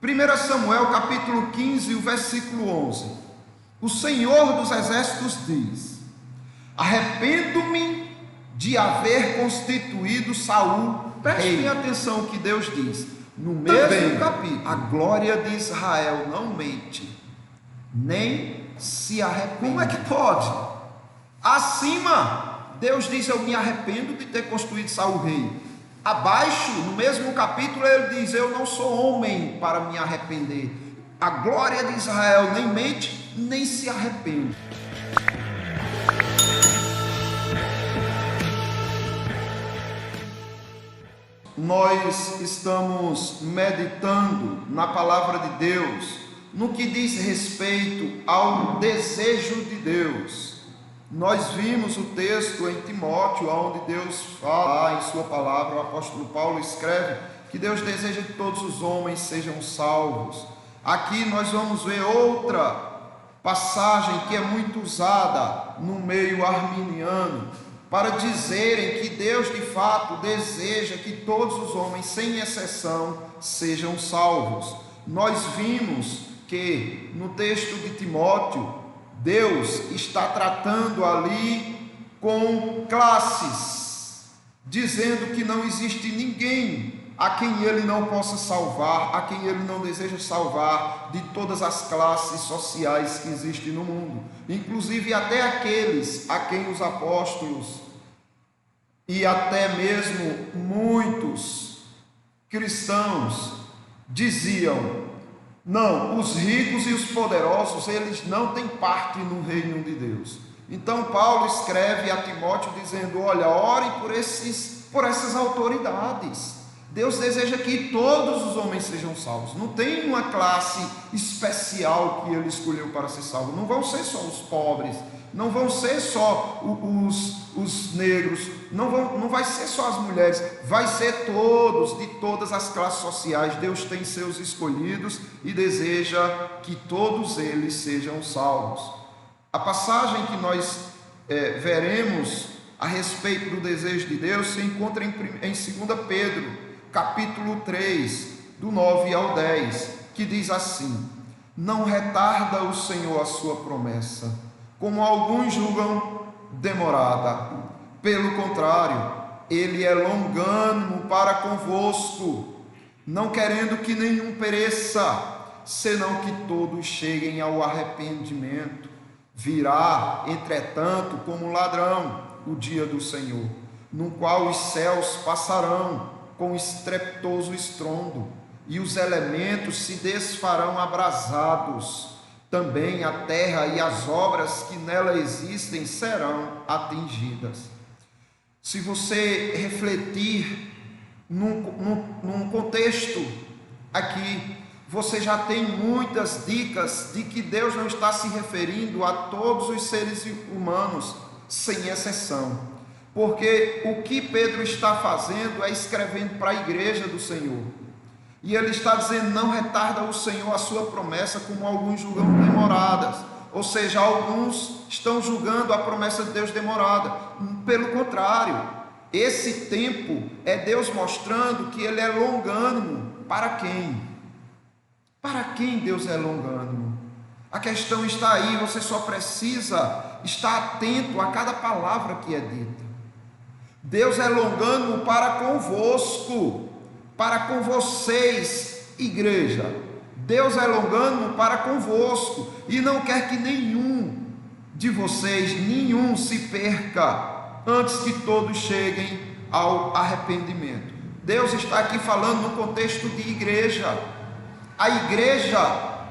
1 Samuel capítulo 15, o versículo 11. O Senhor dos Exércitos diz: arrependo-me de haver constituído Saul. Prestem atenção o que Deus diz. No mesmo capítulo, a glória de Israel não mente, nem se arrepende. Como é que pode? Acima, Deus diz: eu me arrependo de ter constituído Saul rei. Abaixo, no mesmo capítulo, ele diz: eu não sou homem para me arrepender. A glória de Israel nem mente, nem se arrepende. Nós estamos meditando na palavra de Deus, no que diz respeito ao desejo de Deus. Nós vimos o texto em Timóteo, onde Deus fala em sua palavra, o apóstolo Paulo escreve que Deus deseja que todos os homens sejam salvos. Aqui nós vamos ver outra passagem que é muito usada no meio arminiano, para dizerem que Deus de fato deseja que todos os homens, sem exceção, sejam salvos. Nós vimos que no texto de Timóteo, Deus está tratando ali com classes, dizendo que não existe ninguém a quem Ele não possa salvar, a quem Ele não deseja salvar, de todas as classes sociais que existem no mundo, inclusive até aqueles a quem os apóstolos e até mesmo muitos cristãos diziam: não, os ricos e os poderosos, eles não têm parte no reino de Deus. Então Paulo escreve a Timóteo dizendo: olha, ore por essas autoridades. Deus deseja que todos os homens sejam salvos. Não tem uma classe especial que Ele escolheu para ser salvo. Não vão ser só os pobres, não vão ser só os negros, não vai ser só as mulheres, vai ser todos, de todas as classes sociais. Deus tem seus escolhidos e deseja que todos eles sejam salvos. A passagem que nós veremos a respeito do desejo de Deus se encontra em 2 Pedro, capítulo 3, do 9 ao 10, que diz assim: não retarda o Senhor a sua promessa, como alguns julgam demorada. Pelo contrário, Ele é longânimo para convosco, não querendo que nenhum pereça, senão que todos cheguem ao arrependimento. Virá, entretanto, como ladrão o dia do Senhor, no qual os céus passarão com estrepitoso estrondo, e os elementos se desfarão abrasados. Também a terra e as obras que nela existem serão atingidas. Se você refletir num contexto aqui, você já tem muitas dicas de que Deus não está se referindo a todos os seres humanos, sem exceção. Porque o que Pedro está fazendo é escrevendo para a igreja do Senhor. E ele está dizendo: não retarda o Senhor a sua promessa, como alguns julgam demoradas. Ou seja, alguns estão julgando a promessa de Deus demorada. Pelo contrário, esse tempo é Deus mostrando que Ele é longânimo. Para quem? Para quem Deus é longânimo? A questão está aí, você só precisa estar atento a cada palavra que é dita. Deus é longânimo para convosco, para com vocês, igreja. Deus é longânimo para convosco e não quer que nenhum de vocês, nenhum se perca, antes que todos cheguem ao arrependimento. Deus está aqui falando no contexto de igreja. A igreja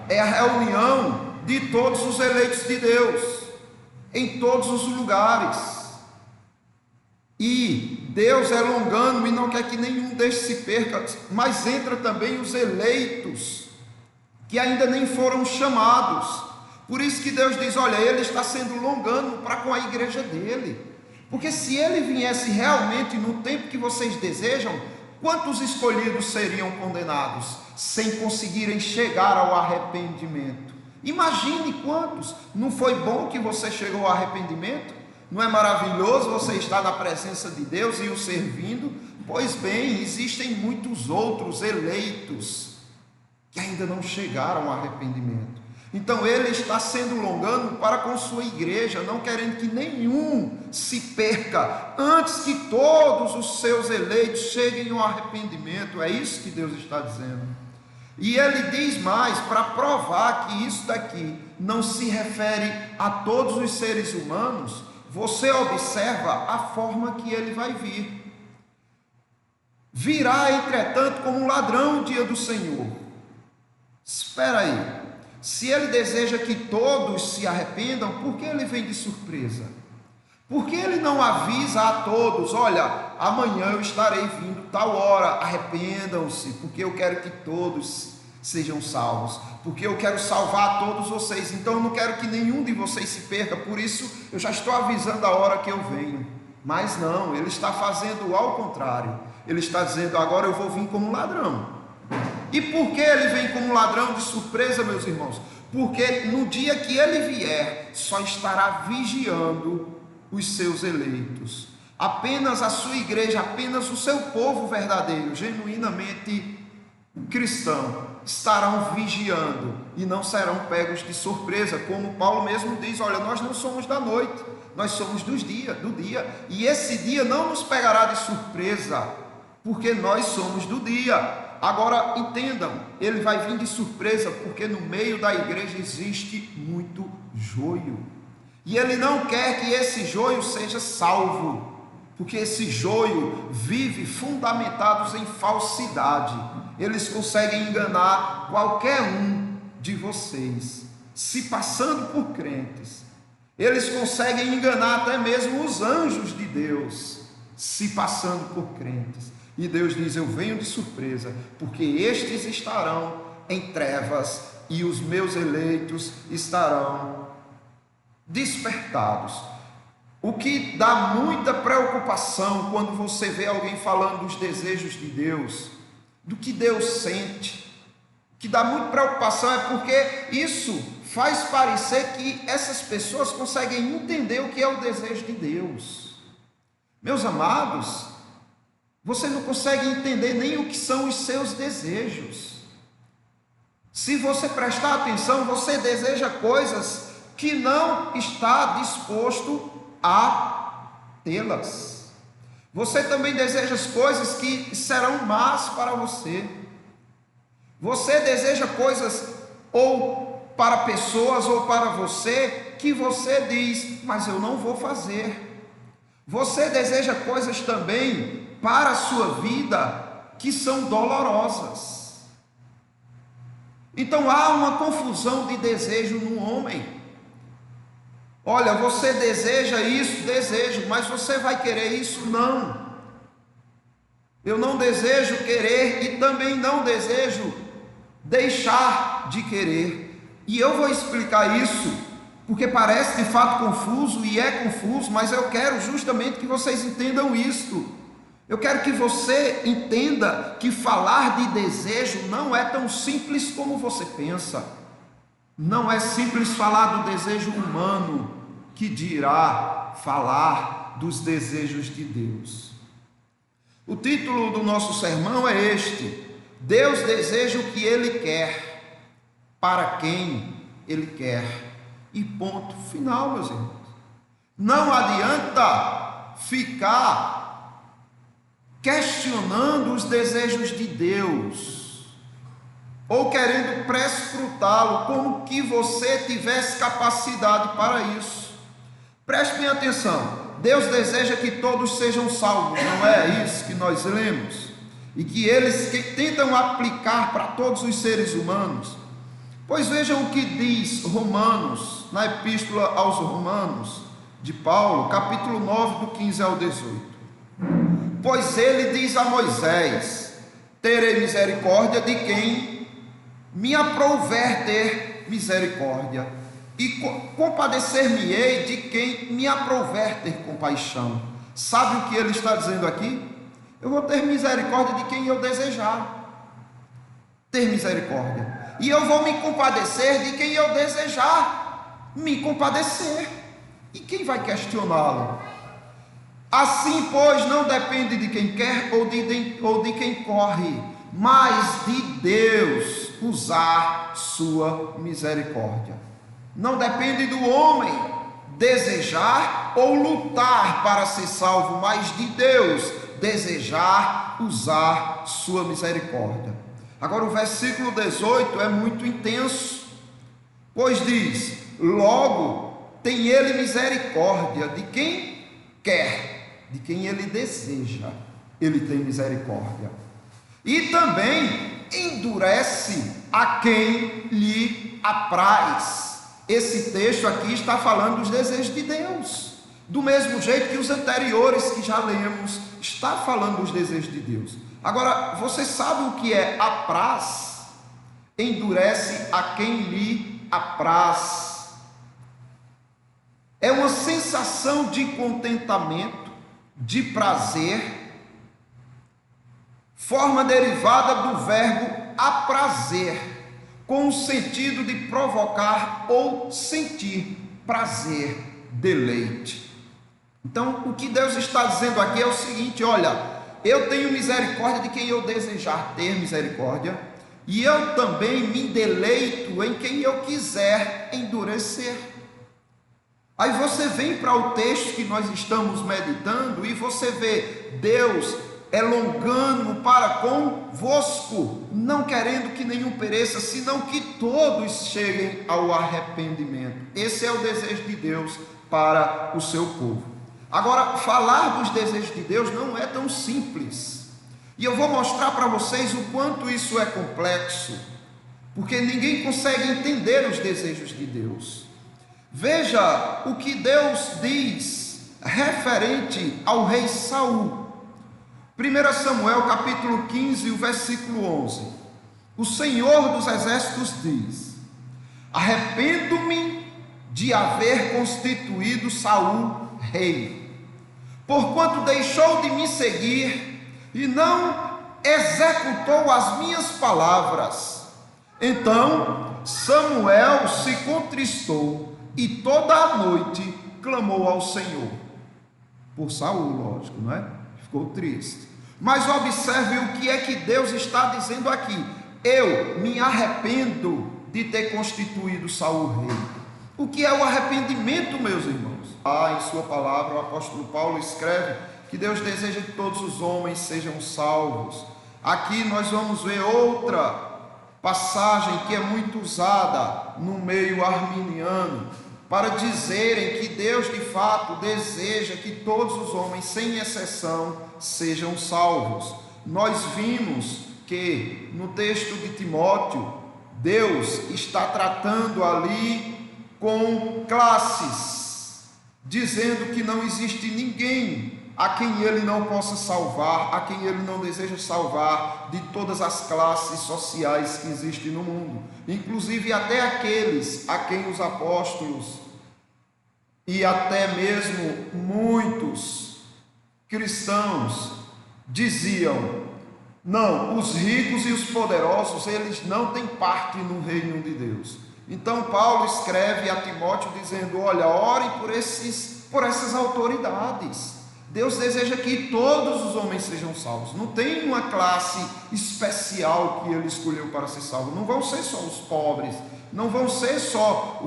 é a reunião de todos os eleitos de Deus, em todos os lugares. E Deus é longânimo e não quer que nenhum destes se perca, mas entra também os eleitos, que ainda nem foram chamados. Por isso que Deus diz: olha, Ele está sendo longânimo para com a igreja dele. Porque se Ele viesse realmente no tempo que vocês desejam, quantos escolhidos seriam condenados, sem conseguirem chegar ao arrependimento? Imagine quantos. Não foi bom que você chegou ao arrependimento? Não é maravilhoso você estar na presença de Deus e o servindo? Pois bem, existem muitos outros eleitos que ainda ainda não chegaram ao arrependimento. Então ele está sendo longano para com sua igreja, não querendo que nenhum se perca, antes que todos os seus eleitos cheguem ao arrependimento. É isso que Deus está dizendo. E ele diz mais, para provar que isso daqui não se refere a todos os seres humanos, você observa a forma que ele vai vir. Virá, entretanto, como um ladrão o dia do Senhor. Espera aí. Se ele deseja que todos se arrependam, por que ele vem de surpresa? Por que ele não avisa a todos: olha, amanhã eu estarei vindo tal hora, arrependam-se, porque eu quero que todos sejam salvos, porque eu quero salvar todos vocês, então eu não quero que nenhum de vocês se perca, por isso eu já estou avisando a hora que eu venho. Mas não, ele está fazendo ao contrário. Ele está dizendo: agora eu vou vir como ladrão. E por que ele vem como ladrão de surpresa, meus irmãos? Porque no dia que ele vier, só estará vigiando os seus eleitos. Apenas a sua igreja, apenas o seu povo verdadeiro, genuinamente cristão, estarão vigiando e não serão pegos de surpresa, como Paulo mesmo diz: olha, nós não somos da noite, nós somos do dia, e esse dia não nos pegará de surpresa, porque nós somos do dia. Agora entendam, ele vai vir de surpresa, porque no meio da igreja existe muito joio, e ele não quer que esse joio seja salvo, porque esse joio vive fundamentados em falsidade. Eles conseguem enganar qualquer um de vocês, se passando por crentes. Eles conseguem enganar até mesmo os anjos de Deus, se passando por crentes. E Deus diz: eu venho de surpresa, porque estes estarão em trevas e os meus eleitos estarão despertados. O que dá muita preocupação quando você vê alguém falando dos desejos de Deus, do que Deus sente, o que dá muita preocupação é porque isso faz parecer que essas pessoas conseguem entender o que é o desejo de Deus. Meus amados, você não consegue entender nem o que são os seus desejos. Se você prestar atenção, você deseja coisas que não está disposto a tê-las. Você também deseja as coisas que serão más para você. Você deseja coisas ou para pessoas ou para você que você diz: mas eu não vou fazer. Você deseja coisas também para a sua vida que são dolorosas. Então há uma confusão de desejo no homem. Olha, você deseja isso, desejo, mas você vai querer isso? Não. Eu não desejo querer e também não desejo deixar de querer. E eu vou explicar isso, porque parece de fato confuso, e é confuso, mas eu quero justamente que vocês entendam isto. Eu quero que você entenda que falar de desejo não é tão simples como você pensa. Não é simples falar do desejo humano, que dirá falar dos desejos de Deus. O título do nosso sermão é este: Deus deseja o que Ele quer, para quem Ele quer. E ponto final, meus irmãos. Não adianta ficar questionando os desejos de Deus, ou querendo prescrutá-lo, como que você tivesse capacidade para isso. Preste bem atenção, Deus deseja que todos sejam salvos, não é isso que nós lemos? E que eles que tentam aplicar para todos os seres humanos. Pois vejam o que diz Romanos, na epístola aos Romanos, de Paulo, capítulo 9, do 15 ao 18. Pois ele diz a Moisés: terei misericórdia de quem me aprouver ter misericórdia, e compadecer-me-ei de quem me aprouver ter compaixão. Sabe o que ele está dizendo aqui? Eu vou ter misericórdia de quem eu desejar ter misericórdia, e eu vou me compadecer de quem eu desejar me compadecer. E quem vai questioná-lo? Assim, pois, não depende de quem quer ou de quem corre, mas de Deus usar sua misericórdia. Não depende do homem desejar ou lutar para ser salvo, mas de Deus desejar usar sua misericórdia. Agora o versículo 18 é muito intenso, pois diz: logo tem ele misericórdia de quem quer, de quem ele deseja, ele tem misericórdia. E também endurece a quem lhe apraz. Esse texto aqui está falando dos desejos de Deus, do mesmo jeito que os anteriores que já lemos, está falando dos desejos de Deus. Agora, você sabe o que é apraz? Endurece a quem lhe apraz. É uma sensação de contentamento, de prazer, forma derivada do verbo aprazer, com o sentido de provocar ou sentir prazer, deleite. Então, o que Deus está dizendo aqui é o seguinte: olha, eu tenho misericórdia de quem eu desejar ter misericórdia, e eu também me deleito em quem eu quiser endurecer. Aí você vem para o texto que nós estamos meditando e você vê Deus é longânimo para convosco, não querendo que nenhum pereça, senão que todos cheguem ao arrependimento. Esse é o desejo de Deus para o seu povo. Agora, falar dos desejos de Deus não é tão simples, e eu vou mostrar para vocês o quanto isso é complexo, porque ninguém consegue entender os desejos de Deus. Veja o que Deus diz referente ao rei Saul. 1 Samuel capítulo 15, o versículo 11. O Senhor dos exércitos diz: arrependo-me de haver constituído Saul rei, porquanto deixou de me seguir e não executou as minhas palavras. Então Samuel se contristou e toda a noite clamou ao Senhor. Por Saul, lógico, não é? Ficou triste. Mas observe o que é que Deus está dizendo aqui: eu me arrependo de ter constituído Saul rei. O que é o arrependimento, meus irmãos? Em sua palavra, o apóstolo Paulo escreve que Deus deseja que todos os homens sejam salvos. Aqui nós vamos ver outra passagem que é muito usada no meio arminiano, para dizerem que Deus de fato deseja que todos os homens, sem exceção, sejam salvos. Nós vimos que no texto de Timóteo, Deus está tratando ali com classes, dizendo que não existe ninguém a quem ele não possa salvar, a quem ele não deseja salvar, de todas as classes sociais que existem no mundo, inclusive até aqueles a quem os apóstolos e até mesmo muitos cristãos diziam: não, os ricos e os poderosos, eles não têm parte no reino de Deus. Então Paulo escreve a Timóteo dizendo: olha, ore por essas autoridades. Deus deseja que todos os homens sejam salvos. Não tem uma classe especial que ele escolheu para ser salvo. Não vão ser só os pobres, não vão ser só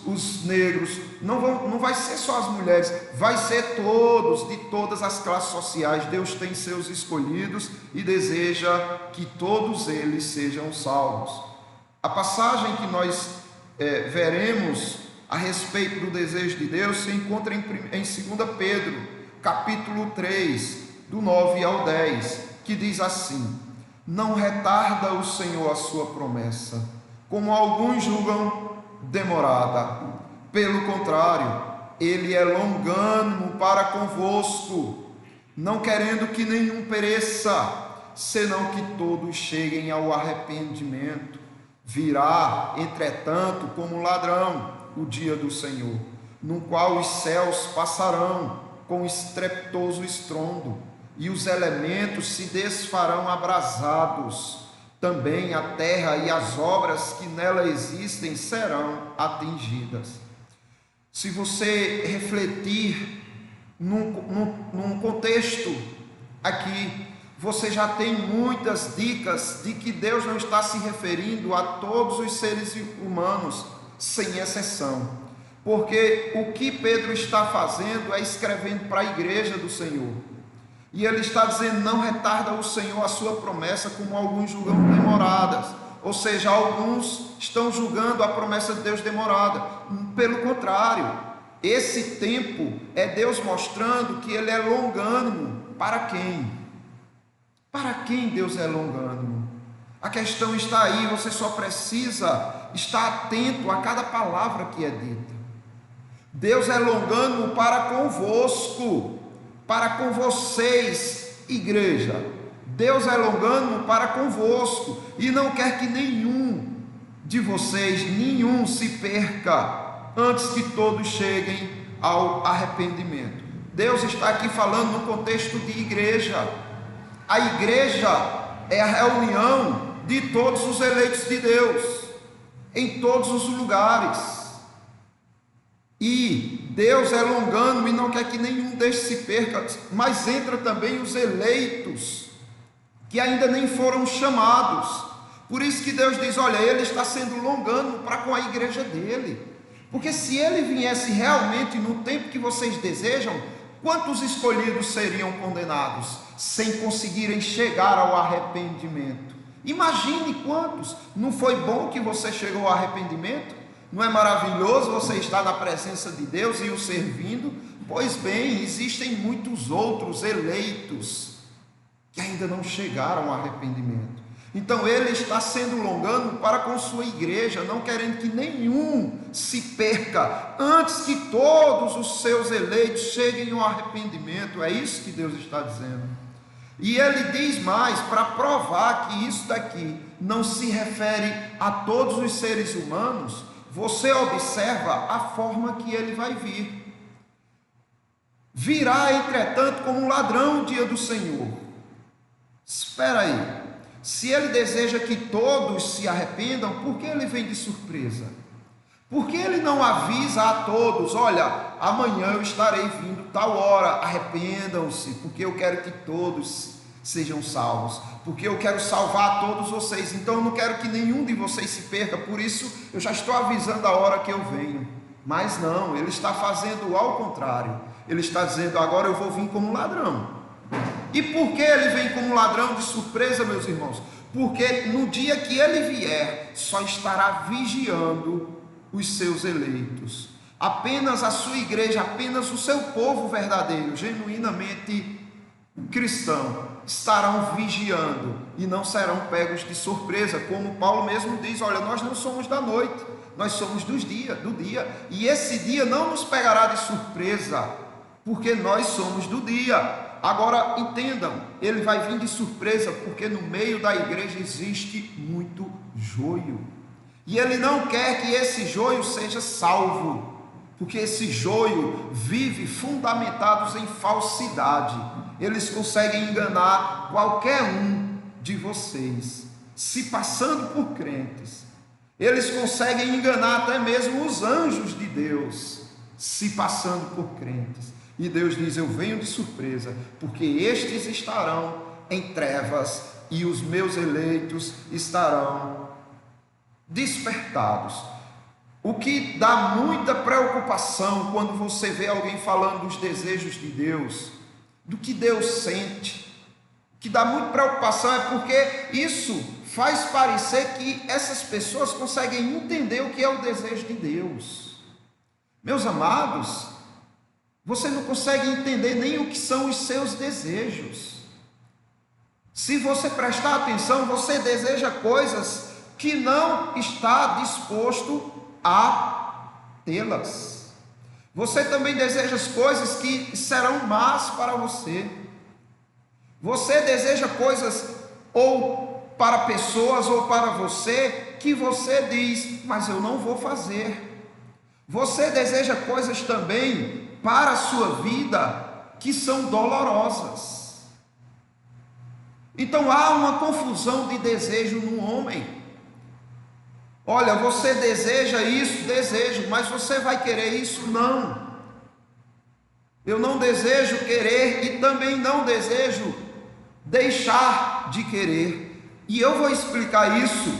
os negros, não vai ser só as mulheres, vai ser todos, de todas as classes sociais. Deus tem seus escolhidos e deseja que todos eles sejam salvos. A passagem que nós veremos a respeito do desejo de Deus se encontra em 2 Pedro capítulo 3, do 9 ao 10, que diz assim: não retarda o Senhor a sua promessa, como alguns julgam demorada. Pelo contrário, ele é longânimo para convosco, não querendo que nenhum pereça, senão que todos cheguem ao arrependimento. Virá, entretanto, como ladrão o dia do Senhor, no qual os céus passarão com estrepitoso estrondo, e os elementos se desfarão abrasados. Também a terra e as obras que nela existem serão atingidas. Se você refletir num contexto aqui, você já tem muitas dicas de que Deus não está se referindo a todos os seres humanos, sem exceção. Porque o que Pedro está fazendo é escrevendo para a igreja do Senhor. E ele está dizendo: não retarda o Senhor a sua promessa, como alguns julgam demoradas. Ou seja, alguns estão julgando a promessa de Deus demorada. Pelo contrário, esse tempo é Deus mostrando que Ele é longânimo. Para quem? Para quem Deus é longânimo? A questão está aí, você só precisa estar atento a cada palavra que é dita. Deus é longânimo para convosco, para com vocês, igreja. Deus é longânimo para convosco e não quer que nenhum de vocês, nenhum se perca, antes que todos cheguem ao arrependimento. Deus está aqui falando no contexto de igreja. A igreja é a reunião de todos os eleitos de Deus, em todos os lugares. E Deus é longânimo e não quer que nenhum destes se perca, mas entra também os eleitos, que ainda nem foram chamados. Por isso que Deus diz: olha, Ele está sendo longânimo para com a igreja dele. Porque se Ele viesse realmente no tempo que vocês desejam, quantos escolhidos seriam condenados, sem conseguirem chegar ao arrependimento? Imagine quantos. Não foi bom que você chegou ao arrependimento? Não é maravilhoso você estar na presença de Deus e o servindo? Pois bem, existem muitos outros eleitos que ainda não chegaram ao arrependimento. Então Ele está sendo longânimo para com sua igreja, não querendo que nenhum se perca, antes que todos os seus eleitos cheguem ao arrependimento. É isso que Deus está dizendo. E Ele diz mais, para provar que isso daqui não se refere a todos os seres humanos, você observa a forma que Ele vai vir. Virá, entretanto, como um ladrão o dia do Senhor. Espera aí, se Ele deseja que todos se arrependam, por que Ele vem de surpresa? Por que Ele não avisa a todos: olha, amanhã eu estarei vindo tal hora, arrependam-se, porque eu quero que todos sejam salvos, porque eu quero salvar todos vocês, então eu não quero que nenhum de vocês se perca, por isso eu já estou avisando a hora que eu venho. Mas não, Ele está fazendo ao contrário. Ele está dizendo: agora eu vou vir como ladrão. E por que Ele vem como ladrão de surpresa, meus irmãos? Porque no dia que Ele vier, só estará vigiando os seus eleitos. Apenas a sua igreja, apenas o seu povo verdadeiro, genuinamente cristão, estarão vigiando e não serão pegos de surpresa, como Paulo mesmo diz: olha, nós não somos da noite, nós somos do dia, e esse dia não nos pegará de surpresa, porque nós somos do dia. Agora entendam, Ele vai vir de surpresa, porque no meio da igreja existe muito joio, e Ele não quer que esse joio seja salvo, porque esse joio vive fundamentados em falsidade. Eles conseguem enganar qualquer um de vocês, se passando por crentes. Eles conseguem enganar até mesmo os anjos de Deus, se passando por crentes. E Deus diz: eu venho de surpresa, porque estes estarão em trevas e os meus eleitos estarão despertados. O que dá muita preocupação quando você vê alguém falando dos desejos de Deus, do que Deus sente, o que dá muita preocupação é porque isso faz parecer que essas pessoas conseguem entender o que é o desejo de Deus. Meus amados, você não consegue entender nem o que são os seus desejos. Se você prestar atenção, você deseja coisas que não está disposto a tê-las. Você também deseja as coisas que serão más para você. Você deseja coisas ou para pessoas ou para você que você diz: mas eu não vou fazer. Você deseja coisas também para a sua vida que são dolorosas. Então há uma confusão de desejo no homem. Olha, você deseja isso, desejo, mas você vai querer isso? Não. Eu não desejo querer e também não desejo deixar de querer. E eu vou explicar isso,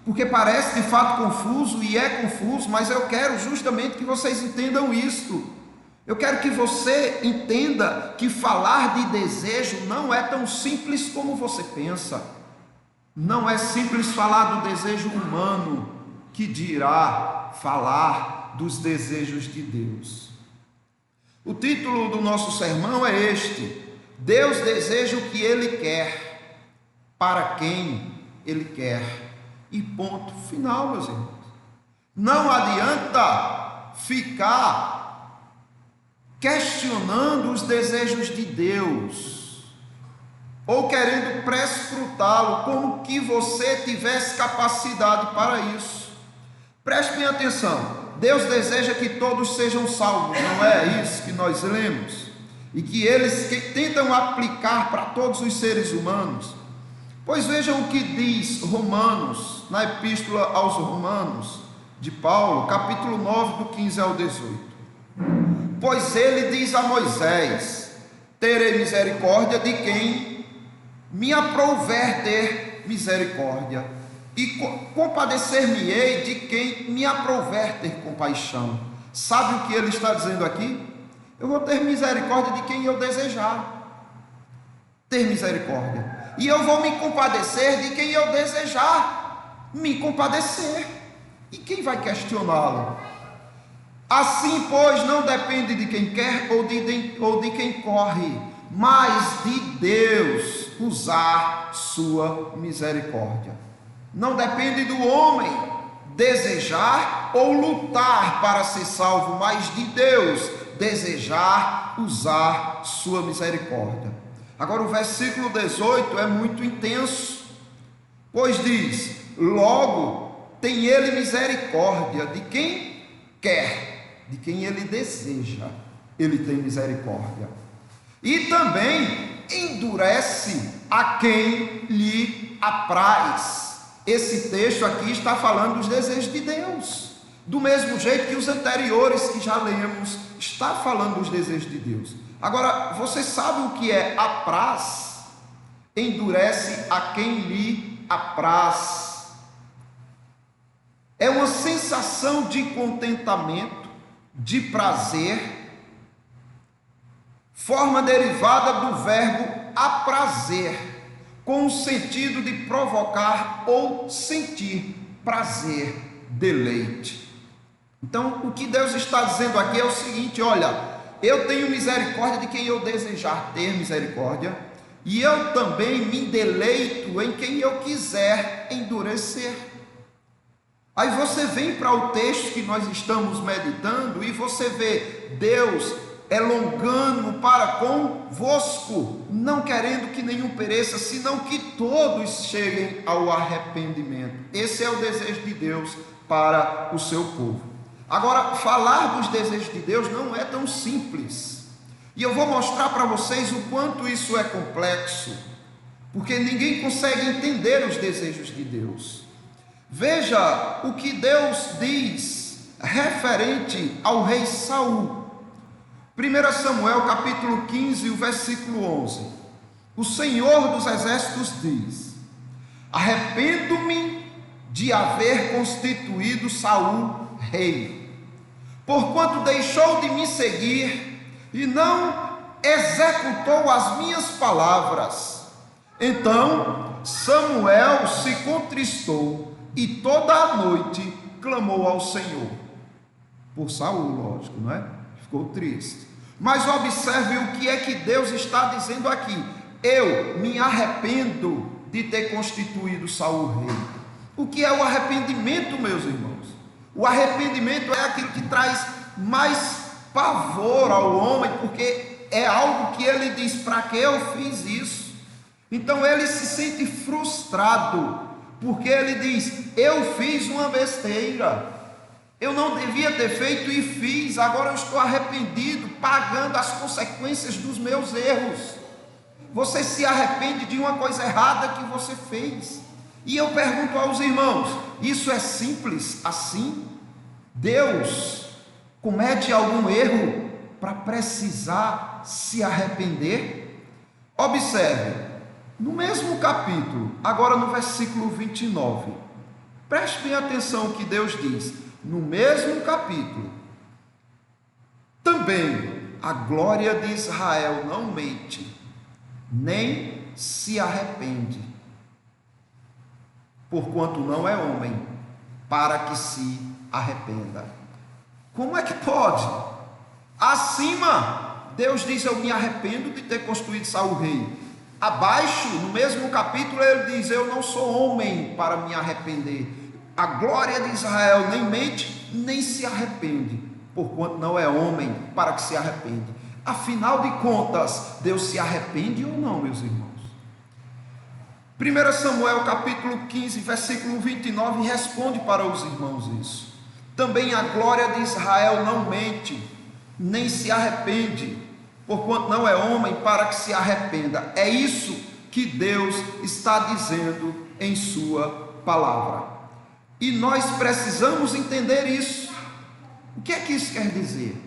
porque parece de fato confuso, e é confuso, mas eu quero justamente que vocês entendam isto. Eu quero que você entenda que falar de desejo não é tão simples como você pensa. Não é simples falar do desejo humano, que dirá falar dos desejos de Deus. O título do nosso sermão é este: Deus deseja o que Ele quer, para quem Ele quer. E ponto final, meus irmãos. Não adianta ficar questionando os desejos de Deus, ou querendo prescrutá-lo, como que você tivesse capacidade para isso. Preste bem atenção. Deus deseja que todos sejam salvos, não é isso que nós lemos? E que eles que tentam aplicar para todos os seres humanos. Pois vejam o que diz Romanos, na epístola aos Romanos, de Paulo, capítulo 9, do 15 ao 18. Pois ele diz a Moisés: terei misericórdia de quem me aprouver ter misericórdia, e compadecer-me-ei de quem me aprouver ter compaixão. Sabe o que ele está dizendo aqui? Eu vou ter misericórdia de quem eu desejar ter misericórdia, e eu vou me compadecer de quem eu desejar me compadecer. E quem vai questioná-lo? Assim, pois, não depende de quem quer ou de quem corre, mas de Deus usar sua misericórdia. Não depende do homem desejar ou lutar para ser salvo, mas de Deus desejar usar sua misericórdia. Agora o versículo 18 é muito intenso, pois diz: logo tem ele misericórdia de quem quer, de quem ele deseja, ele tem misericórdia. E também endurece a quem lhe apraz. Esse texto aqui está falando dos desejos de Deus, do mesmo jeito que os anteriores que já lemos, está falando dos desejos de Deus. Agora, você sabe o que é apraz? Endurece a quem lhe apraz. É uma sensação de contentamento, de prazer, forma derivada do verbo aprazer, com o sentido de provocar ou sentir prazer, deleite. Então, o que Deus está dizendo aqui é o seguinte: olha, eu tenho misericórdia de quem eu desejar ter misericórdia, e eu também me deleito em quem eu quiser endurecer. Aí você vem para o texto que nós estamos meditando e você vê Deus é longânimo para convosco, não querendo que nenhum pereça, senão que todos cheguem ao arrependimento. Esse é o desejo de Deus para o seu povo. Agora, falar dos desejos de Deus não é tão simples, e eu vou mostrar para vocês o quanto isso é complexo, porque ninguém consegue entender os desejos de Deus. Veja o que Deus diz referente ao rei Saul. 1 Samuel capítulo 15, o versículo 11. O Senhor dos exércitos diz: arrependo-me de haver constituído Saul rei, porquanto deixou de me seguir e não executou as minhas palavras. Então Samuel se contristou e toda a noite clamou ao Senhor. Por Saul, lógico, não é? Ficou triste. Mas observe o que é que Deus está dizendo aqui: eu me arrependo de ter constituído Saul rei. O que é o arrependimento, meus irmãos? O arrependimento é aquilo que traz mais pavor ao homem, porque é algo que ele diz: para que eu fiz isso? Então ele se sente frustrado, porque ele diz: eu fiz uma besteira, eu não devia ter feito e fiz, agora eu estou arrependido, pagando as consequências dos meus erros. Você se arrepende de uma coisa errada que você fez. E eu pergunto aos irmãos: isso é simples assim? Deus comete algum erro para precisar se arrepender? Observe, No mesmo capítulo, agora no versículo 29, preste bem atenção o que Deus diz. No mesmo capítulo, também a glória de Israel não mente, nem se arrepende, porquanto não é homem para que se arrependa. Como é que pode? Acima, Deus diz: eu me arrependo de ter construído Saul rei. Abaixo, no mesmo capítulo, ele diz: eu não sou homem para me arrepender. A glória de Israel nem mente, nem se arrepende, porquanto não é homem para que se arrepende. Afinal de contas, Deus se arrepende ou não, meus irmãos? 1 Samuel capítulo 15, versículo 29, responde para os irmãos isso. Também a glória de Israel não mente, nem se arrepende, porquanto não é homem para que se arrependa. É isso que Deus está dizendo em sua palavra. E nós precisamos entender isso. O que é que isso quer dizer?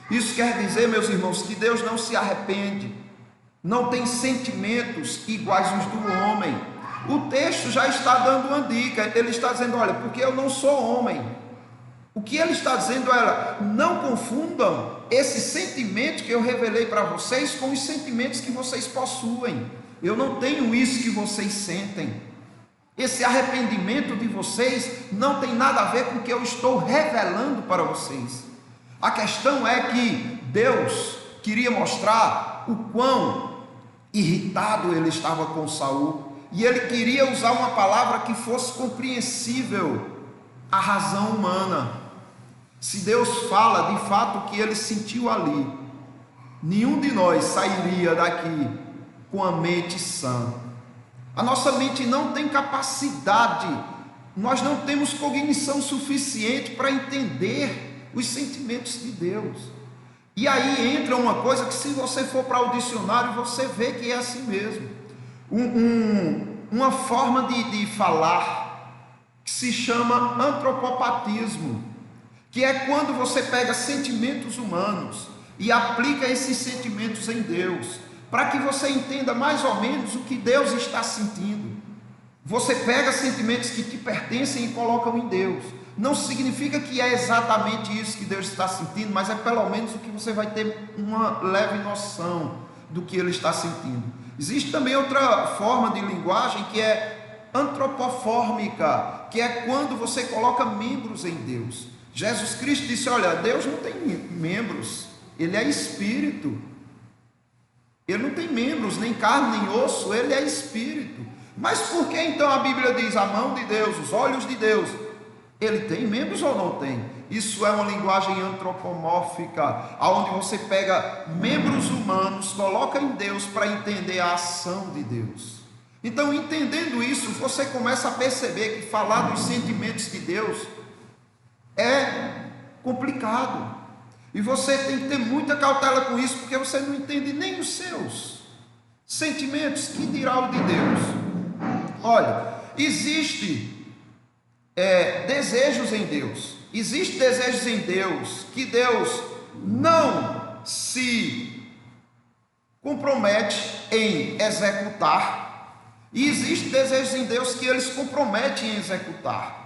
Isso quer dizer, meus irmãos, que Deus não se arrepende, não tem sentimentos iguais aos do homem. O texto já está dando uma dica. Ele está dizendo: olha, porque eu não sou homem. O que ele está dizendo é: não confundam esse sentimento que eu revelei para vocês com os sentimentos que vocês possuem. Eu não tenho isso que vocês sentem. Esse arrependimento de vocês não tem nada a ver com o que eu estou revelando para vocês. A questão é que Deus queria mostrar o quão irritado ele estava com Saul, e ele queria usar uma palavra que fosse compreensível à razão humana. Se Deus fala de fato o que ele sentiu ali, nenhum de nós sairia daqui com a mente sã. A nossa mente não tem capacidade, nós não temos cognição suficiente para entender os sentimentos de Deus. E aí entra uma coisa que, se você for para o dicionário, você vê que é assim mesmo. Uma forma de falar que se chama antropopatismo, que é quando você pega sentimentos humanos e aplica esses sentimentos em Deus, para que você entenda mais ou menos o que Deus está sentindo. Você pega sentimentos que te pertencem e colocam em Deus. Não significa que é exatamente isso que Deus está sentindo, mas é pelo menos o que você vai ter uma leve noção do que Ele está sentindo. Existe também outra forma de linguagem que é antropofórmica, que é quando você coloca membros em Deus. Jesus Cristo disse: olha, Deus não tem membros, Ele é espírito. Ele não tem membros, nem carne, nem osso, Ele é espírito. Mas por que então a Bíblia diz a mão de Deus, os olhos de Deus? Ele tem membros ou não tem? Isso é uma linguagem antropomórfica, onde você pega membros humanos, coloca em Deus para entender a ação de Deus. Então, entendendo isso, você começa a perceber que falar dos sentimentos de Deus é complicado. E você tem que ter muita cautela com isso, porque você não entende nem os seus sentimentos, que dirá o de Deus. Olha, existe desejos em Deus. Existem desejos em Deus que Deus não se compromete em executar, e existem desejos em Deus que Ele se compromete em executar.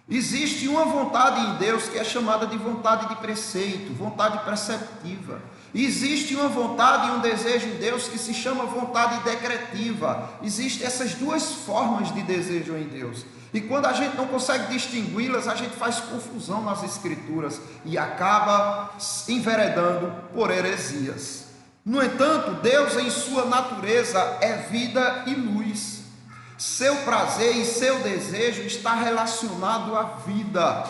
Existe uma vontade em Deus que é chamada de vontade de preceito, vontade preceptiva. Existe uma vontade e um desejo em Deus que se chama vontade decretiva. Existem essas duas formas de desejo em Deus. E quando a gente não consegue distingui-las, a gente faz confusão nas Escrituras e acaba enveredando por heresias. No entanto, Deus em sua natureza é vida e luz. Seu prazer e seu desejo está relacionado à vida.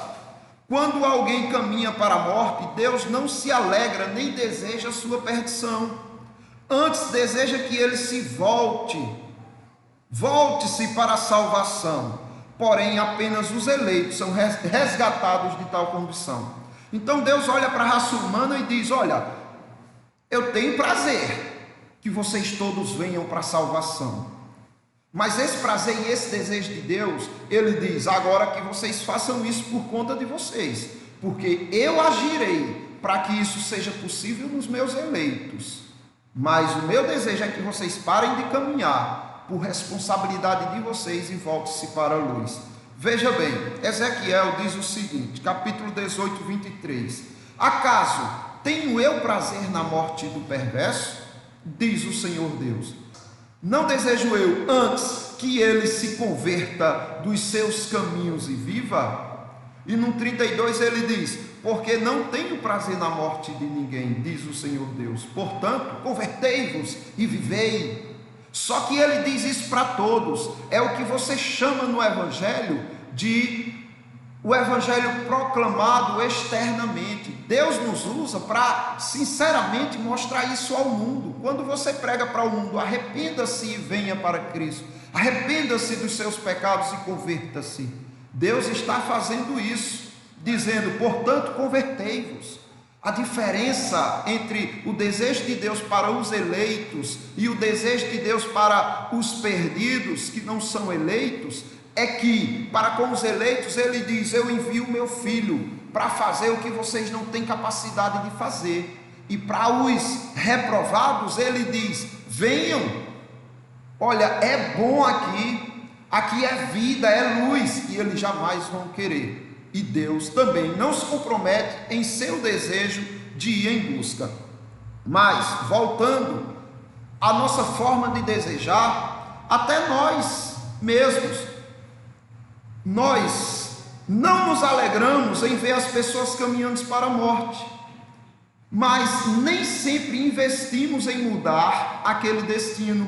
Quando alguém caminha para a morte, Deus não se alegra nem deseja a sua perdição. Antes deseja que ele se volte-se para a salvação. Porém, apenas os eleitos são resgatados de tal condição. Então Deus olha para a raça humana e diz: olha, eu tenho prazer que vocês todos venham para a salvação. Mas esse prazer e esse desejo de Deus, Ele diz: agora que vocês façam isso por conta de vocês, porque eu agirei para que isso seja possível nos meus eleitos. Mas o meu desejo é que vocês parem de caminhar, por responsabilidade de vocês, e volte-se para a luz. Veja bem, Ezequiel diz o seguinte, capítulo 18, 23. Acaso tenho eu prazer na morte do perverso? Diz o Senhor Deus. Não desejo eu antes que ele se converta dos seus caminhos e viva? E no 32 ele diz, porque não tenho prazer na morte de ninguém, diz o Senhor Deus. Portanto, convertei-vos e vivei. Só que ele diz isso para todos. É o que você chama no Evangelho de o Evangelho proclamado externamente. Deus nos usa para, sinceramente, mostrar isso ao mundo. Quando você prega para o mundo, arrependa-se e venha para Cristo. Arrependa-se dos seus pecados e converta-se. Deus está fazendo isso, dizendo, portanto, convertei-vos. A diferença entre o desejo de Deus para os eleitos e o desejo de Deus para os perdidos, que não são eleitos, é que para com os eleitos ele diz, eu envio o meu filho para fazer o que vocês não têm capacidade de fazer. E para os reprovados ele diz, venham, olha, é bom aqui, aqui é vida, é luz, e eles jamais vão querer. E Deus também não se compromete em seu desejo de ir em busca. Mas, voltando à nossa forma de desejar, até nós mesmos, nós não nos alegramos em ver as pessoas caminhando para a morte, mas nem sempre investimos em mudar aquele destino.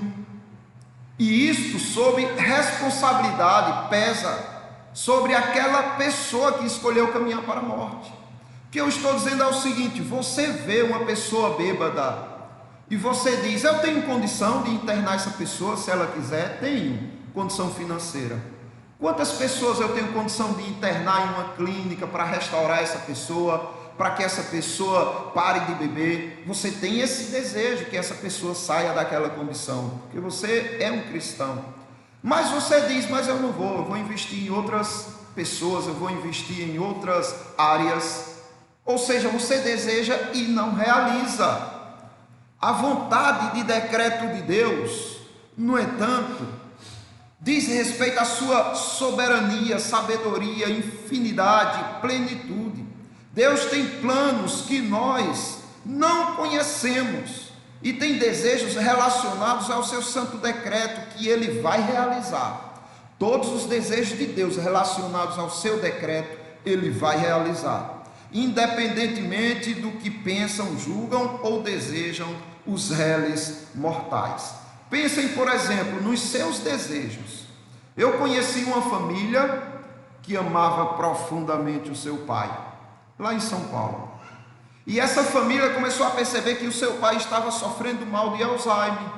E isto, sob responsabilidade, pesa sobre aquela pessoa que escolheu caminhar para a morte. O que eu estou dizendo é o seguinte: você vê uma pessoa bêbada e você diz, eu tenho condição de internar essa pessoa se ela quiser? Tenho condição financeira. Quantas pessoas eu tenho condição de internar em uma clínica para restaurar essa pessoa, para que essa pessoa pare de beber? Você tem esse desejo que essa pessoa saia daquela condição, porque você é um cristão. Mas você diz, mas eu não vou, eu vou investir em outras pessoas, eu vou investir em outras áreas. Ou seja, você deseja e não realiza. A vontade de decreto de Deus, no entanto, diz respeito à sua soberania, sabedoria, infinidade, plenitude. Deus tem planos que nós não conhecemos e tem desejos relacionados ao seu santo decreto que ele vai realizar. Todos os desejos de Deus relacionados ao seu decreto, ele vai realizar, independentemente do que pensam, julgam ou desejam os réis mortais. Pensem, por exemplo, nos seus desejos. Eu conheci uma família que amava profundamente o seu pai, lá em São Paulo. E essa família começou a perceber que o seu pai estava sofrendo mal de Alzheimer.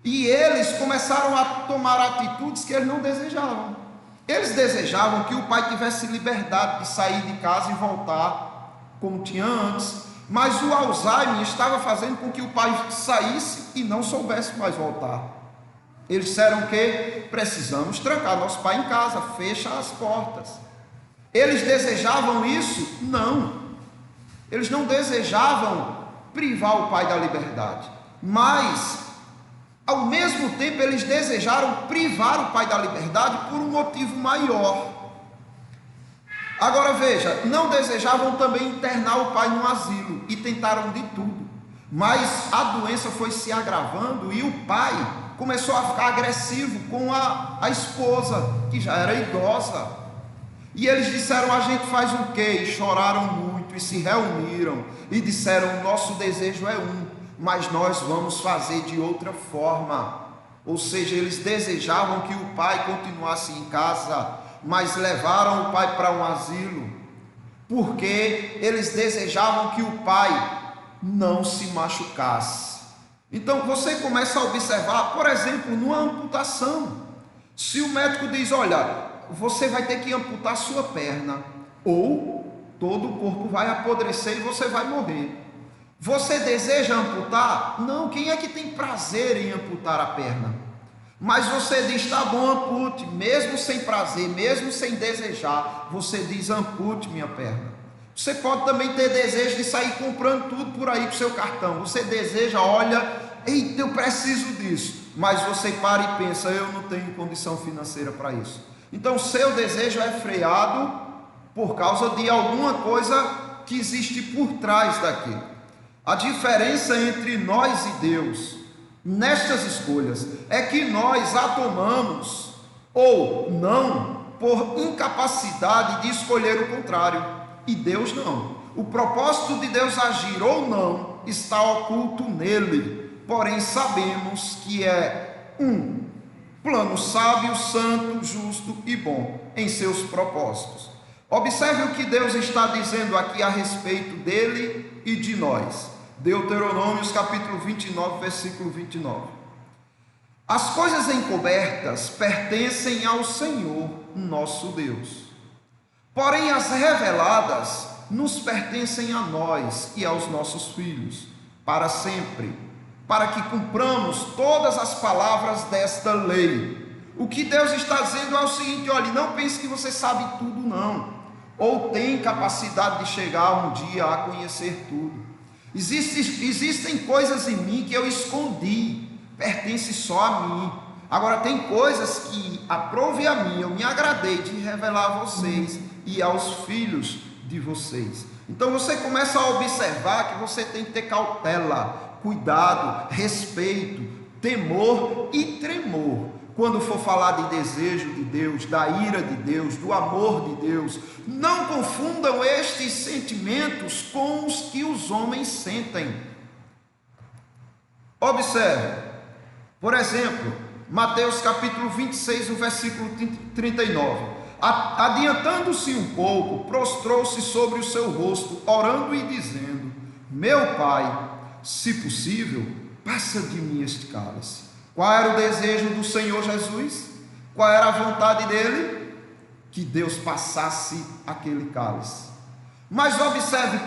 E eles começaram a tomar atitudes que eles não desejavam. Eles desejavam que o pai tivesse liberdade de sair de casa e voltar como tinha antes. Mas o Alzheimer estava fazendo com que o pai saísse e não soubesse mais voltar. Eles disseram que precisamos trancar nosso pai em casa, fecha as portas. Eles desejavam isso? Não. Eles não desejavam privar o pai da liberdade, mas ao mesmo tempo eles desejaram privar o pai da liberdade por um motivo maior. Agora veja, não desejavam também internar o pai no asilo e tentaram de tudo, mas a doença foi se agravando e o pai começou a ficar agressivo com a esposa, que já era idosa. E eles disseram, a gente faz o quê? E choraram muito e se reuniram e disseram, nosso desejo é um, mas nós vamos fazer de outra forma. Ou seja, eles desejavam que o pai continuasse em casa, mas levaram o pai para um asilo, porque eles desejavam que o pai não se machucasse. Então você começa a observar, por exemplo, numa amputação, se o médico diz, olha, você vai ter que amputar sua perna, ou todo o corpo vai apodrecer e você vai morrer. Você deseja amputar? Não, quem é que tem prazer em amputar a perna? Mas você diz, tá bom, ampute, mesmo sem prazer, mesmo sem desejar, você diz, ampute minha perna. Você pode também ter desejo de sair comprando tudo por aí com o seu cartão. Você deseja, olha, eita, eu preciso disso. mas você para e pensa: eu não tenho condição financeira para isso. Então seu desejo é freado por causa de alguma coisa que existe por trás daquilo. A diferença entre nós e Deus nestas escolhas é que nós a tomamos ou não por incapacidade de escolher o contrário, e Deus não. O propósito de Deus agir ou não está oculto nele, porém sabemos que é um plano sábio, santo, justo e bom em seus propósitos. Observe o que Deus está dizendo aqui a respeito dele e de nós. Deuteronômio capítulo 29, versículo 29. As coisas encobertas pertencem ao Senhor, nosso Deus. Porém, as reveladas nos pertencem a nós e aos nossos filhos, para sempre, para que cumpramos todas as palavras desta lei. O que Deus está dizendo é o seguinte: olhe, não pense que você sabe tudo, não, ou tem capacidade de chegar um dia a conhecer tudo. Existem coisas em mim que eu escondi, pertence só a mim. Agora tem coisas que aprove a mim, eu me agradei de revelar a vocês e aos filhos de vocês. Então você começa a observar que você tem que ter cautela, cuidado, respeito, temor e tremor quando for falar de desejo de Deus, da ira de Deus, do amor de Deus. Não confundam estes sentimentos com os que os homens sentem. Observe, por exemplo, Mateus capítulo 26, o versículo 39. Adiantando-se um pouco, prostrou-se sobre o seu rosto, orando e dizendo: meu Pai, se possível, passa de mim este cálice. Qual era o desejo do Senhor Jesus? Qual era a vontade dele? Que Deus passasse aquele cálice. Mas observe,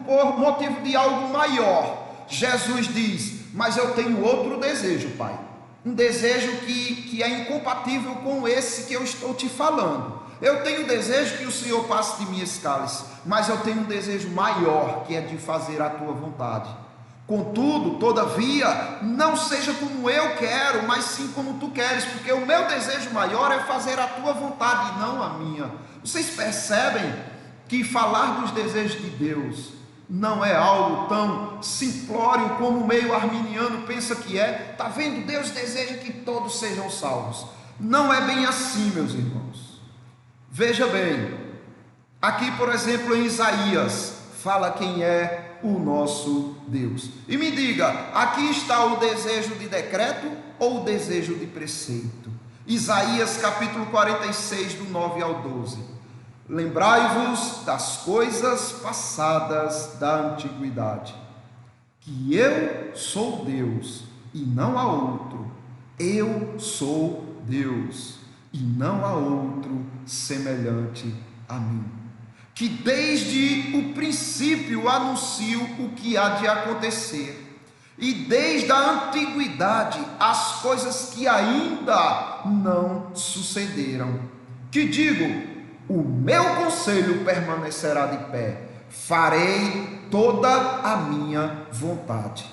por motivo de algo maior, Jesus diz: mas eu tenho outro desejo, Pai. Um desejo que é incompatível com esse que eu estou te falando. Eu tenho o desejo que o Senhor passe de mim esse cálice, mas eu tenho um desejo maior, que é de fazer a tua vontade. Contudo, todavia, não seja como eu quero, mas sim como tu queres, porque o meu desejo maior é fazer a tua vontade e não a minha. Vocês percebem que falar dos desejos de Deus não é algo tão simplório como o meio arminiano pensa que é? Está vendo? Deus deseja que todos sejam salvos. Não é bem assim, meus irmãos. Veja bem, aqui por exemplo em Isaías, fala quem é o nosso Deus. E me diga, aqui está o desejo de decreto ou o desejo de preceito? Isaías capítulo 46, do 9 ao 12. Lembrai-vos das coisas passadas da antiguidade, que eu sou Deus e não há outro. Eu sou Deus e não há outro semelhante a mim, que desde o princípio anuncio o que há de acontecer, e desde a antiguidade as coisas que ainda não sucederam. Que digo, o meu conselho permanecerá de pé, farei toda a minha vontade.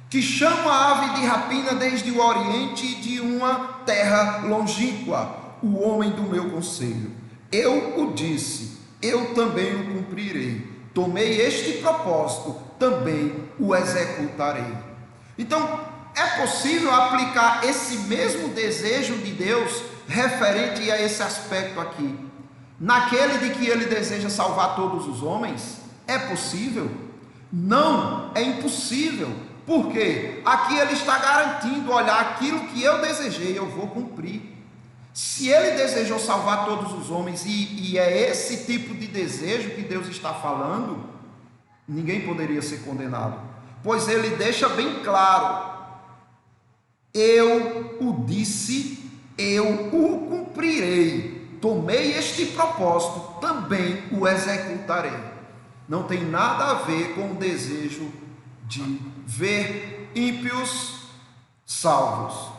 Que chamo a ave de rapina desde o oriente de uma terra longínqua, o homem do meu conselho. Eu o disse, eu também o cumprirei. Tomei este propósito, também o executarei. Então, é possível aplicar esse mesmo desejo de Deus referente a esse aspecto aqui, naquele de que ele deseja salvar todos os homens? É possível? Não, é impossível. Por quê? Aqui ele está garantindo: olha, aquilo que eu desejei, eu vou cumprir. Se ele desejou salvar todos os homens, e é esse tipo de desejo que Deus está falando, ninguém poderia ser condenado, pois ele deixa bem claro: eu o disse, eu o cumprirei, tomei este propósito, também o executarei. Não tem nada a ver com o desejo de ver ímpios salvos.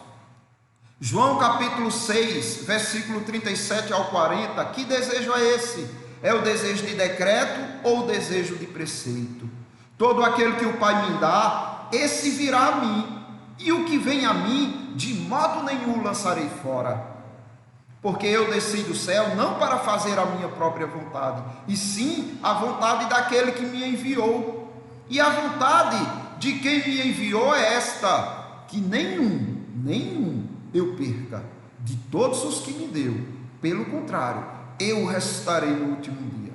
João capítulo 6, versículo 37 ao 40, que desejo é esse? É o desejo de decreto ou o desejo de preceito? Todo aquele que o Pai me dá, esse virá a mim, e o que vem a mim, de modo nenhum o lançarei fora. Porque eu desci do céu não para fazer a minha própria vontade, e sim a vontade daquele que me enviou. E a vontade de quem me enviou é esta: que nenhum eu perca de todos os que me deu. Pelo contrário, eu o ressuscitarei no último dia.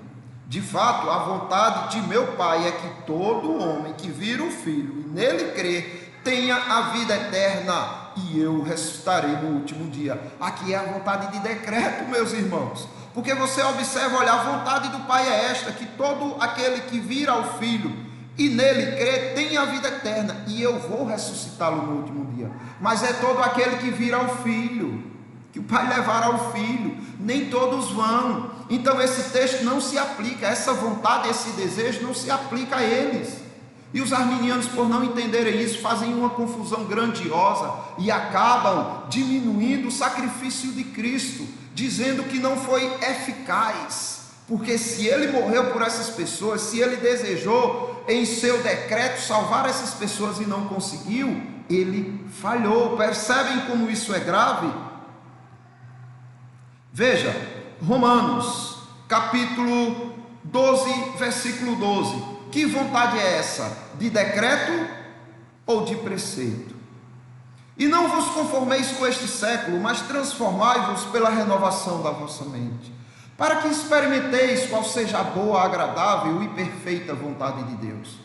De fato, a vontade de meu Pai é que todo homem que vir o Filho e nele crer tenha a vida eterna, e eu o ressuscitarei no último dia. Aqui é a vontade de decreto, meus irmãos, porque você observa, olha, a vontade do Pai é esta: que todo aquele que vir ao Filho e nele crer tenha a vida eterna, e eu vou ressuscitá-lo no último dia. Mas é todo aquele que vir ao Filho, que o Pai levará ao Filho, nem todos vão. Então esse texto não se aplica, essa vontade, esse desejo não se aplica a eles. E os arminianos, por não entenderem isso, fazem uma confusão grandiosa e acabam diminuindo o sacrifício de Cristo, dizendo que não foi eficaz, porque se ele morreu por essas pessoas, se ele desejou em seu decreto salvar essas pessoas e não conseguiu, ele falhou. Percebem como isso é grave? Veja, Romanos, capítulo 12, versículo 12. Que vontade é essa? De decreto ou de preceito? E não vos conformeis com este século, mas transformai-vos pela renovação da vossa mente, para que experimenteis qual seja a boa, agradável e perfeita vontade de Deus.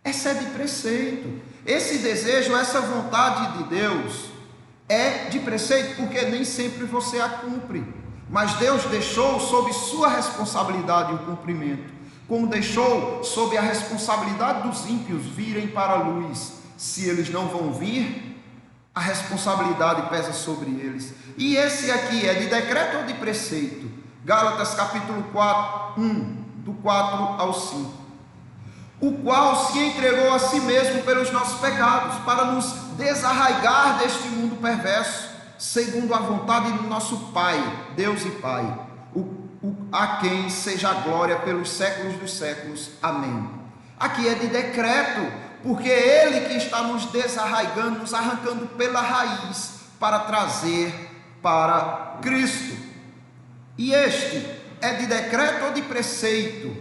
Essa é de preceito. Esse desejo, essa vontade de Deus é de preceito, porque nem sempre você a cumpre, mas Deus deixou sob sua responsabilidade o cumprimento, como deixou sob a responsabilidade dos ímpios virem para a luz. Se eles não vão vir, a responsabilidade pesa sobre eles. E esse aqui é de decreto ou de preceito? Gálatas capítulo 4, do 4 ao 5. O qual se entregou a si mesmo pelos nossos pecados, para nos desarraigar deste mundo perverso, segundo a vontade do nosso Pai, Deus e Pai, a quem seja a glória pelos séculos dos séculos. Amém. Aqui é de decreto, porque é Ele que está nos desarraigando, nos arrancando pela raiz, para trazer para Cristo. E este é de decreto ou de preceito?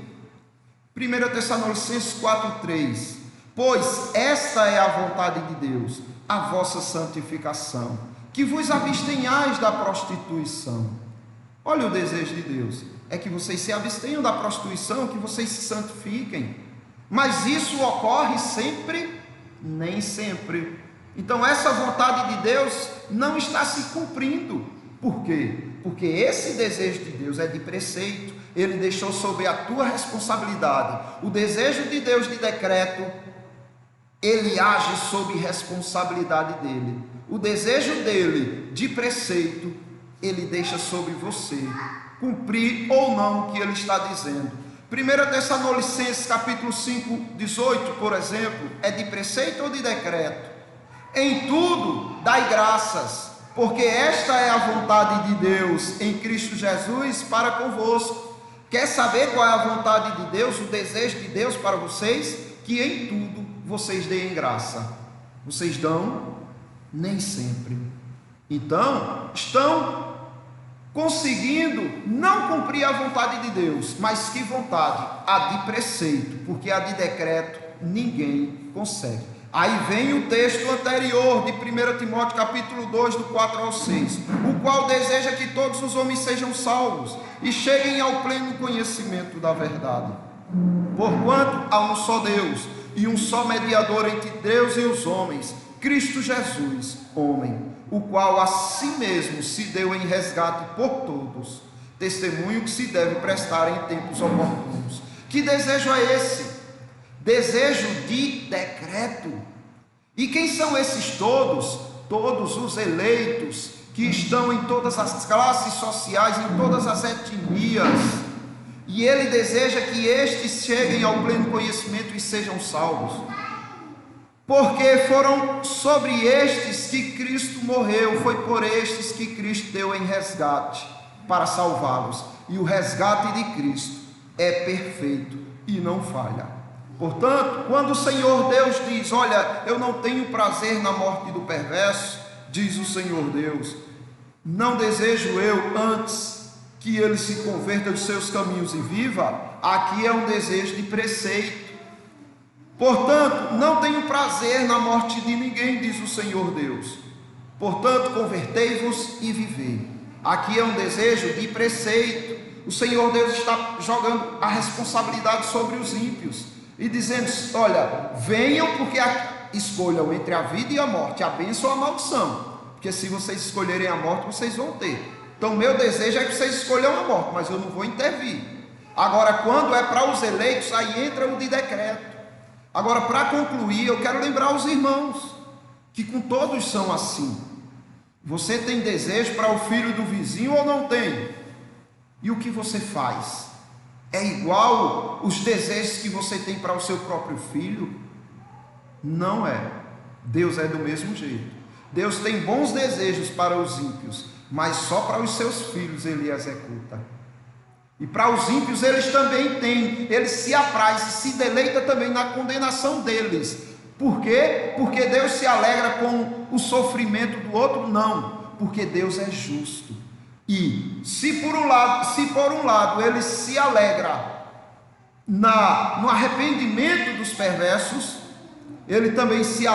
1 Tessalonicenses 4,3. Pois esta é a vontade de Deus, a vossa santificação, que vos abstenhais da prostituição. Olha o desejo de Deus, é que vocês se abstenham da prostituição, que vocês se santifiquem. Mas isso ocorre sempre? Nem sempre. Então essa vontade de Deus não está se cumprindo. Por quê? Porque esse desejo de Deus é de preceito. Ele deixou sob a tua responsabilidade. O desejo de Deus de decreto, ele age sob responsabilidade dele. O desejo dele de preceito, ele deixa sobre você cumprir ou não o que ele está dizendo. 1 Tessalonicenses capítulo 5, 18, por exemplo, é de preceito ou de decreto? Em tudo dai graças, porque esta é a vontade de Deus em Cristo Jesus para convosco. Quer saber qual é a vontade de Deus, o desejo de Deus para vocês? Que em tudo vocês deem graça. Vocês dão? Nem sempre. Então, estão conseguindo não cumprir a vontade de Deus. Mas que vontade? A de preceito, porque a de decreto ninguém consegue. Aí vem o texto anterior de 1 Timóteo capítulo 2, do 4 ao 6, o qual deseja que todos os homens sejam salvos e cheguem ao pleno conhecimento da verdade. Porquanto há um só Deus e um só mediador entre Deus e os homens, Cristo Jesus, homem, o qual a si mesmo se deu em resgate por todos, testemunho que se deve prestar em tempos oportunos. Que desejo é esse? Desejo de decreto. E quem são esses todos? Todos os eleitos que estão em todas as classes sociais, em todas as etnias. E ele deseja que estes cheguem ao pleno conhecimento e sejam salvos. Porque foram sobre estes que Cristo morreu, foi por estes que Cristo deu em resgate para salvá-los. E o resgate de Cristo é perfeito e não falha. Portanto, quando o Senhor Deus diz: olha, eu não tenho prazer na morte do perverso, diz o Senhor Deus. Não desejo eu antes que ele se converta dos seus caminhos e viva? Aqui é um desejo de preceito. Portanto, não tenho prazer na morte de ninguém, diz o Senhor Deus. Portanto, convertei-vos e vivei. Aqui é um desejo de preceito. O Senhor Deus está jogando a responsabilidade sobre os ímpios e dizendo: olha, venham, porque escolham entre a vida e a morte, a bênção ou a maldição, porque se vocês escolherem a morte, vocês vão ter. Então meu desejo é que vocês escolham a morte, mas eu não vou intervir. Agora, quando é para os eleitos, aí entra o de decreto. Agora, para concluir, eu quero lembrar os irmãos que com todos são assim. Você tem desejo para o filho do vizinho ou não tem? E o que você faz? É igual os desejos que você tem para o seu próprio filho? Não é. Deus é do mesmo jeito. Deus tem bons desejos para os ímpios, mas só para os seus filhos ele executa. E para os ímpios eles também têm. Ele se apraz, se deleita também na condenação deles. Por quê? Porque Deus se alegra com o sofrimento do outro? Não, porque Deus é justo. E se por um lado ele se alegra no arrependimento dos perversos, ele também se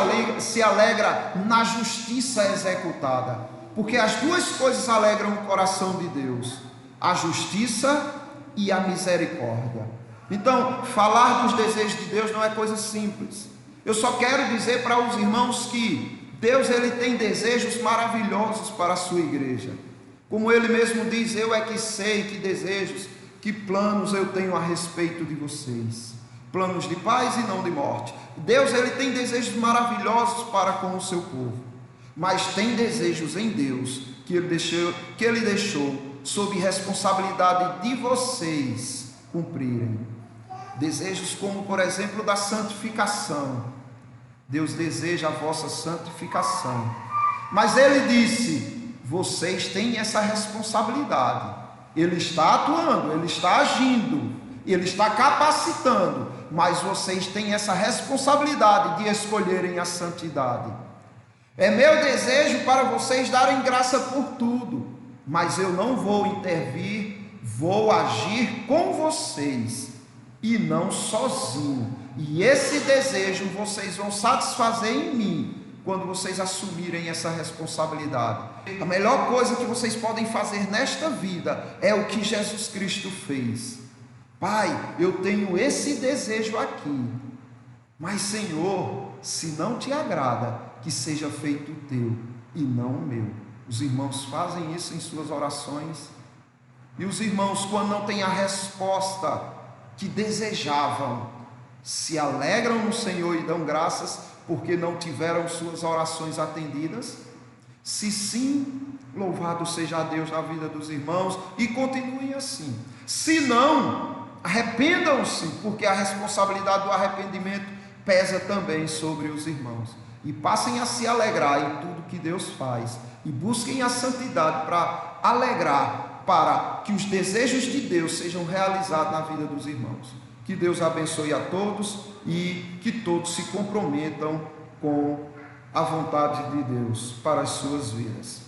alegra na justiça executada, porque as duas coisas alegram o coração de Deus: a justiça e a misericórdia. Então, falar dos desejos de Deus não é coisa simples. Eu só quero dizer para os irmãos que Deus ele tem desejos maravilhosos para a sua igreja. Como ele mesmo diz: eu é que sei que desejos, que planos eu tenho a respeito de vocês, planos de paz e não de morte. Deus ele tem desejos maravilhosos para com o seu povo, mas tem desejos em Deus que ele deixou sob responsabilidade de vocês cumprirem. Desejos como, por exemplo, da santificação. Deus deseja a vossa santificação, mas ele disse: vocês têm essa responsabilidade. Ele está atuando, ele está agindo, ele está capacitando, mas vocês têm essa responsabilidade de escolherem a santidade. É meu desejo para vocês darem graça por tudo, mas eu não vou intervir, vou agir com vocês e não sozinho. E esse desejo vocês vão satisfazer em mim quando vocês assumirem essa responsabilidade. A melhor coisa que vocês podem fazer nesta vida é o que Jesus Cristo fez. Pai, eu tenho esse desejo aqui, mas Senhor, se não te agrada, que seja feito o teu e não o meu. Os irmãos fazem isso em suas orações, e os irmãos, quando não têm a resposta que desejavam, se alegram no Senhor e dão graças porque não tiveram suas orações atendidas? Se sim, louvado seja Deus na vida dos irmãos, e continuem assim. Se não, arrependam-se, porque a responsabilidade do arrependimento pesa também sobre os irmãos, e passem a se alegrar em tudo que Deus faz, e busquem a santidade para alegrar, para que os desejos de Deus sejam realizados na vida dos irmãos. Que Deus abençoe a todos e que todos se comprometam com a vontade de Deus para as suas vidas.